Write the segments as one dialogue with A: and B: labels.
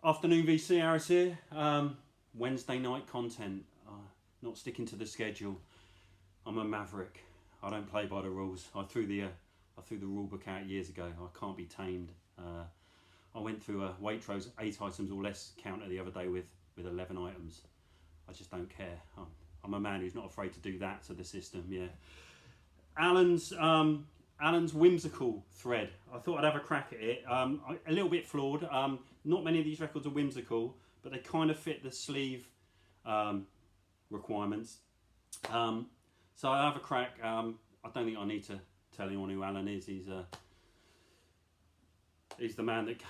A: Afternoon VC, Harris here. Wednesday night content. Not sticking to the schedule. I'm a maverick. I don't play by the rules. I threw the rule book out years ago. I can't be tamed. I went through a Waitrose 8 items or less counter the other day with 11 items. I just don't care. I'm a man who's not afraid to do that to the system. Yeah. Alan's Whimsical thread. I thought I'd have a crack at it. A little bit flawed. Not many of these records are whimsical, but they kind of fit the sleeve requirements. So I have a crack. I don't think I need to tell anyone who Alan is. He's the man that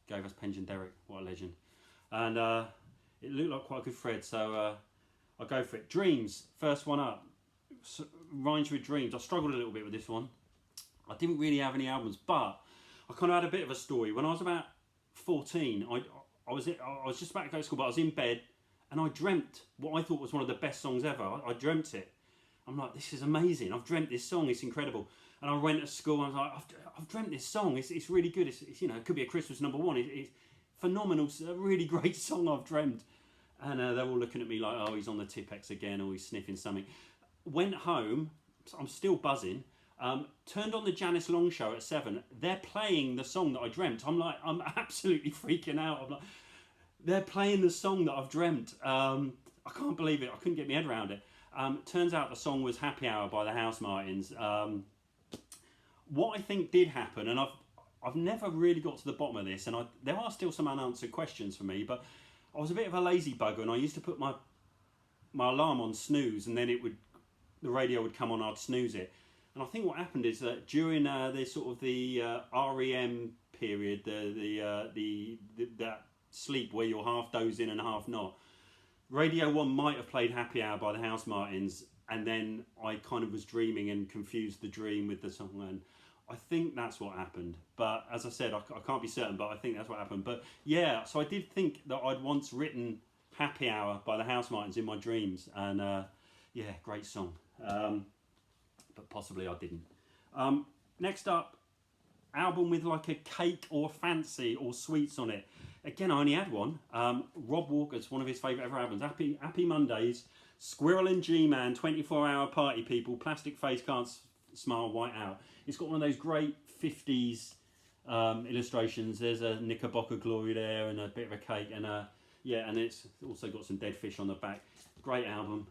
A: gave us Pension Derek. What a legend. And it looked like quite a good thread, so I'll go for it. Dreams, first one up. Rhymes with Dreams. I struggled a little bit with this one. I didn't really have any albums, but I kind of had a bit of a story. When I was about 14, I was just about to go to school, but I was in bed and I dreamt what I thought was one of the best songs ever. I dreamt it. I'm like, this is amazing. I've dreamt this song. It's incredible. And I went to school and I was like, I've dreamt this song. It's really good. It's it could be a Christmas number one. It's phenomenal. It's a really great song I've dreamt. And they're all looking at me like, oh, he's on the Tipex again, or he's sniffing something. Went home. I'm still buzzing. Turned on the Janice Long show at 7. They're playing the song that I dreamt. I'm absolutely freaking out. I'm like, they're playing the song that I've dreamt. I can't believe it. I couldn't get my head around it. Turns out the song was Happy Hour by the House Martins. What I think did happen, and I've never really got to the bottom of this, and there are still some unanswered questions for me, but I was a bit of a lazy bugger, and I used to put my alarm on snooze, and then the radio would come on, I'd snooze it. And I think what happened is that during the REM period, that sleep where you're half dozing and half not, Radio 1 might have played Happy Hour by the House Martins, and then I kind of was dreaming and confused the dream with the song, and I think that's what happened. But as I said, I can't be certain, but I think that's what happened. But yeah, so I did think that I'd once written Happy Hour by the House Martins in my dreams, and yeah, great song. But possibly I didn't. Next up, album with like a cake or fancy or sweets on it. Again, I only had one. Rob Walker's, one of his favourite ever albums. Happy Mondays, Squirrel and G-Man, 24-hour party people, plastic face can't smile, white out. It's got one of those great 50s illustrations. There's a Knickerbocker glory there and a bit of a cake, and yeah, and it's also got some dead fish on the back. Great album.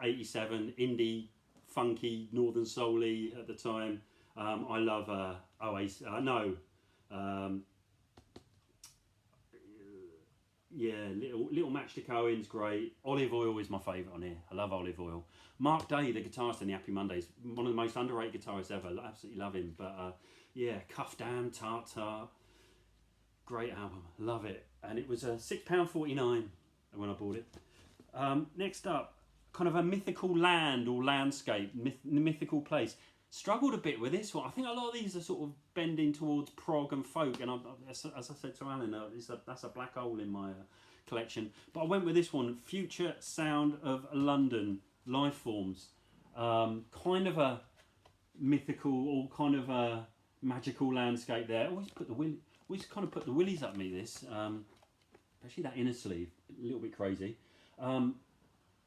A: 87, indie, funky, northern soul-y at the time. I love Oasis. Yeah, Little Match to Cohen's great. Olive Oil is my favourite on here. I love Olive Oil. Mark Day, the guitarist in the Happy Mondays, one of the most underrated guitarists ever. I absolutely love him. But yeah, Cuff Down, Tart Tart, great album. Love it. And it was £6.49 when I bought it. Next up, kind of a mythical land or landscape, mythical place. Struggled a bit with this one. I think a lot of these are sort of bending towards prog and folk, and as I said to Alan, that's a black hole in my collection. But I went with this one, Future Sound of London, Life Forms. Kind of a mythical or kind of a magical landscape there. Always kind of put the willies up me, this. Especially that inner sleeve, a little bit crazy.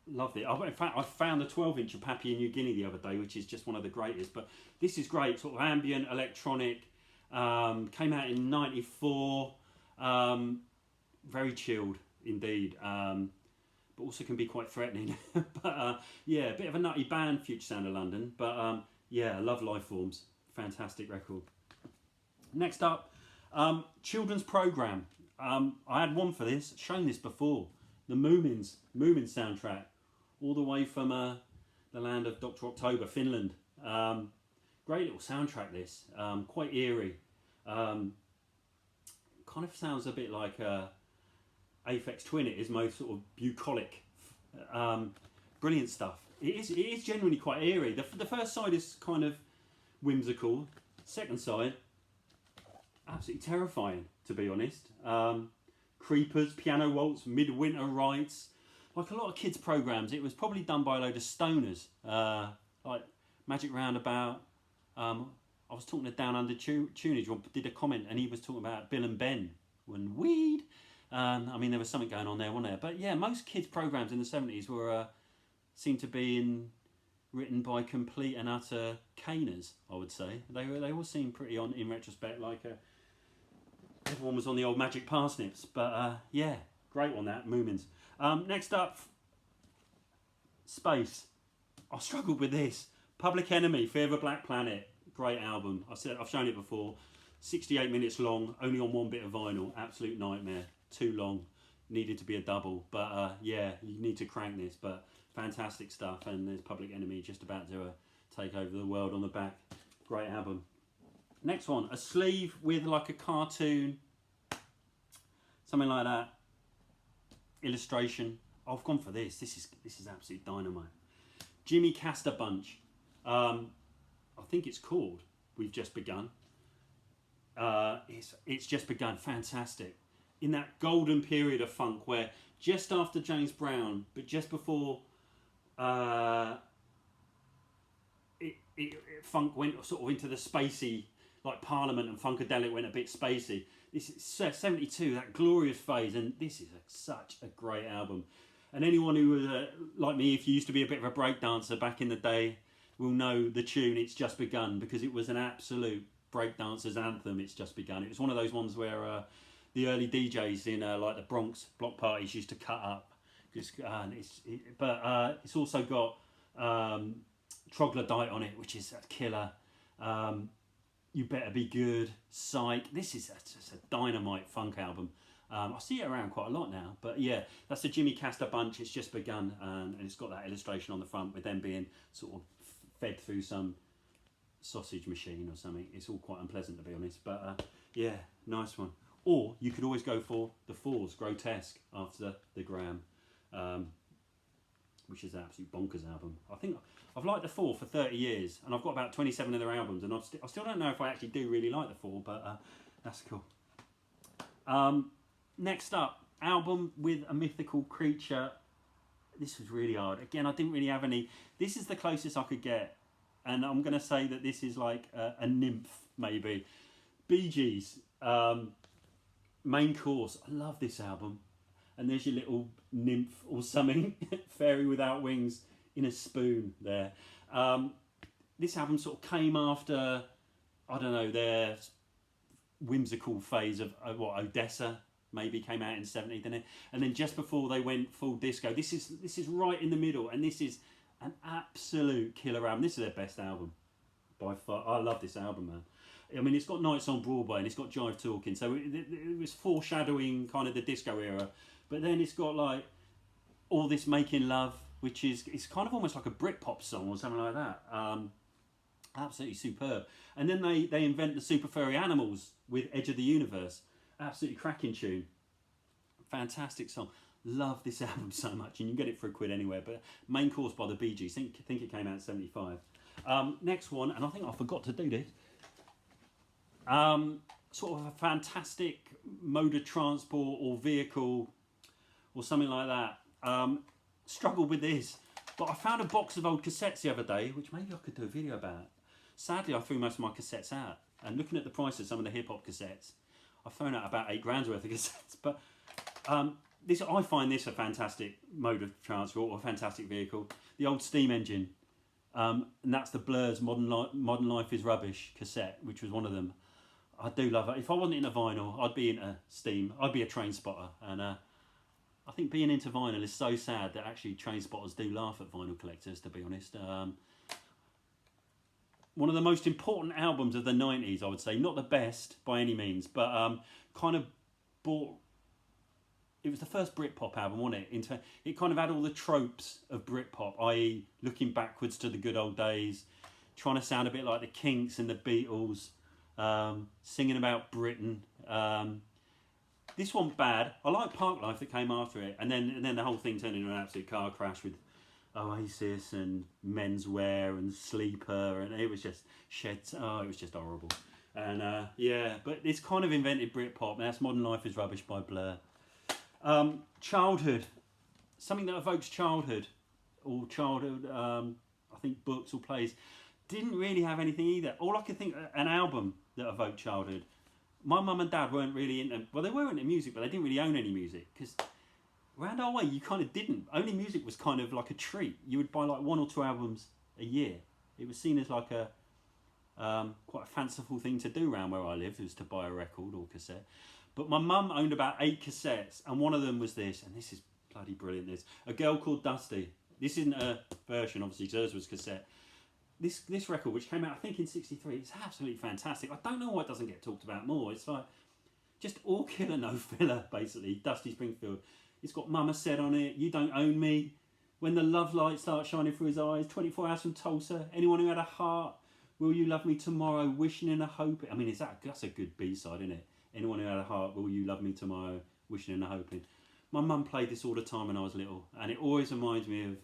A: Loved it. In fact, I found a 12-inch of Papua New Guinea the other day, which is just one of the greatest. But this is great, sort of ambient, electronic. Came out in '94. Very chilled indeed, but also can be quite threatening. But yeah, a bit of a nutty band, Future Sound of London. But yeah, I love Life Forms. Fantastic record. Next up, children's programme. I had one for this, shown this before. The Moomin soundtrack, all the way from the land of Dr. October, Finland. Great little soundtrack, this. Quite eerie. Kind of sounds a bit like Aphex Twin. It is most sort of bucolic. Brilliant stuff. It is genuinely quite eerie. The first side is kind of whimsical. Second side, absolutely terrifying, to be honest. Creepers, Piano Waltz, Midwinter Rites. Like a lot of kids' programmes, it was probably done by a load of stoners. Like Magic Roundabout. I was talking to Down Under Tunage, did a comment, and he was talking about Bill and Ben. and weed. I mean, there was something going on there, wasn't there? But yeah, most kids' programs in the 70s were seemed to be written by complete and utter caners, I would say. They all seem pretty on, in retrospect, like everyone was on the old magic parsnips. But yeah, great one, that Moomins. Next up, Space. I struggled with this. Public Enemy, Fear of a Black Planet. Great album. I've shown it before. 68 minutes long, only on one bit of vinyl. Absolute nightmare. Too long. Needed to be a double. But yeah, you need to crank this. But fantastic stuff. And there's Public Enemy just about to take over the world on the back. Great album. Next one, a sleeve with like a cartoon, something like that. Illustration. I've gone for this. This is absolute dynamite. Jimmy Castor Bunch. I think it's called We've Just Begun. It's just begun. Fantastic. In that golden period of funk where just after James Brown, but just before funk went sort of into the spacey, like Parliament and Funkadelic went a bit spacey. This is 72, that glorious phase, and this is such a great album. And anyone who was like me, if you used to be a bit of a breakdancer back in the day, will know the tune It's Just Begun, because it was an absolute breakdancer's anthem. It's Just Begun. It was one of those ones where the early DJs in like the Bronx block parties used to cut up. But it's also got Troglodyte on it, which is a killer. You Better Be Good, Psych. This is just a dynamite funk album. I see it around quite a lot now, but yeah, that's the Jimmy Castor Bunch. It's just begun, and it's got that illustration on the front with them being sort of fed through some sausage machine or something. It's all quite unpleasant, to be honest, but yeah, nice one. Or you could always go for the Fours, Grotesque, after the Gram, which is an absolute bonkers album. I think I've liked the Four for 30 years, and I've got about 27 of their albums, and I still don't know if I actually do really like the Four, but that's cool. Next up, album with a mythical creature. This was really hard. Again, I didn't really have any. This is the closest I could get, and I'm going to say that this is like a nymph, maybe. Bee Gees, Main Course. I love this album. And there's your little nymph or something, fairy without wings in a spoon there. This album sort of came after, I don't know, their whimsical phase of Odessa maybe came out in the 70s, didn't it? And then just before they went full disco, this is right in the middle, and this is an absolute killer album. This is their best album by far. I love this album, man. I mean, it's got Nights on Broadway and it's got Jive Talking, so it was foreshadowing kind of the disco era. But then it's got like all this Making Love, which it's kind of almost like a Britpop song or something like that. Absolutely superb. And then they invent the Super Furry Animals with Edge of the Universe. Absolutely cracking tune. Fantastic song. Love this album so much, and you can get it for £1 anywhere. But Main Course by the Bee Gees. Think it came out in 75. Next one, and I think I forgot to do this. Sort of a fantastic mode of transport or vehicle or something like that. Struggled with this, but I found a box of old cassettes the other day, which maybe I could do a video about. Sadly, I threw most of my cassettes out, and looking at the price of some of the hip hop cassettes, I found out about £8 worth of cassettes. But I find this a fantastic mode of transport or a fantastic vehicle. The old steam engine, and that's the Blur's Modern Life is Rubbish cassette, which was one of them. I do love it. If I wasn't into vinyl, I'd be into steam. I'd be a train spotter, and I think being into vinyl is so sad that actually train spotters do laugh at vinyl collectors, to be honest. One of the most important albums of the 90s, I would say. Not the best by any means, but kind of brought... It was the first Britpop album, wasn't it? It kind of had all the tropes of Britpop, i.e. looking backwards to the good old days, trying to sound a bit like the Kinks and the Beatles, singing about Britain. This one bad. I like Park Life that came after it, and then the whole thing turned into an absolute car crash with Oasis and Menswear and Sleeper, and it was just it was just horrible. And yeah, but it's kind of invented Britpop, and that's Modern Life is Rubbish by Blur. Childhood, something that evokes childhood, or childhood. I think books or plays. Didn't really have anything either. All I could think, an album that evoked childhood my mum and dad weren't really into, well, they were into music, but they didn't really own any music, because around our way you kind of didn't. Owning music was kind of like a treat. You would buy like 1 or 2 albums a year. It was seen as like a quite a fanciful thing to do around where I lived, was to buy a record or cassette. But my mum owned about 8 cassettes, and one of them was this, and this is bloody brilliant. This, A Girl Called Dusty. This isn't a version, obviously, hers was cassette. This record, which came out I think in '63, it's absolutely fantastic. I don't know why it doesn't get talked about more. It's like just all killer, no filler, basically. Dusty Springfield. It's got Mama Said on it, You Don't Own Me, When the Love Light Starts Shining Through His Eyes, 24 Hours from Tulsa, Anyone Who Had a Heart, Will You Love Me Tomorrow, Wishing and a Hoping. I mean, that's a good B-side, isn't it? Anyone Who Had a Heart, Will You Love Me Tomorrow, Wishing and a Hoping. My mum played this all the time when I was little, and it always reminds me of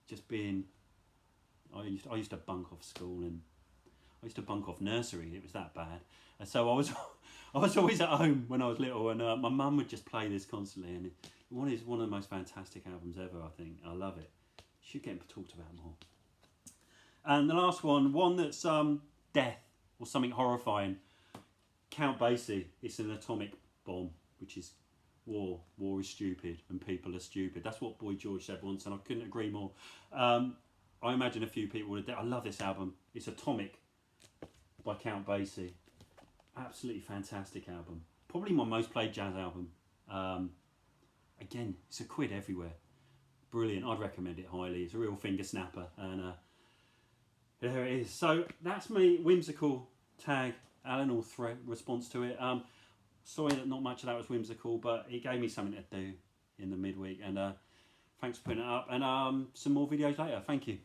A: just being... I used to bunk off school, and I used to bunk off nursery. It was that bad, and so I was always at home when I was little, and my mum would just play this constantly. And it's one of the most fantastic albums ever. I think I love it. Should get talked about more. And the last one that's death or something horrifying. Count Basie. It's an atomic bomb, which is war. War is stupid, and people are stupid. That's what Boy George said once, and I couldn't agree more. I imagine a few people would have. I love this album. It's Atomic by Count Basie. Absolutely fantastic album. Probably my most played jazz album. Again, it's a quid everywhere. Brilliant. I'd recommend it highly. It's a real finger snapper. And there it is. So that's me. Whimsical tag. Alan or threat response to it. Sorry that not much of that was whimsical, but it gave me something to do in the midweek. And thanks for putting it up. And some more videos later. Thank you.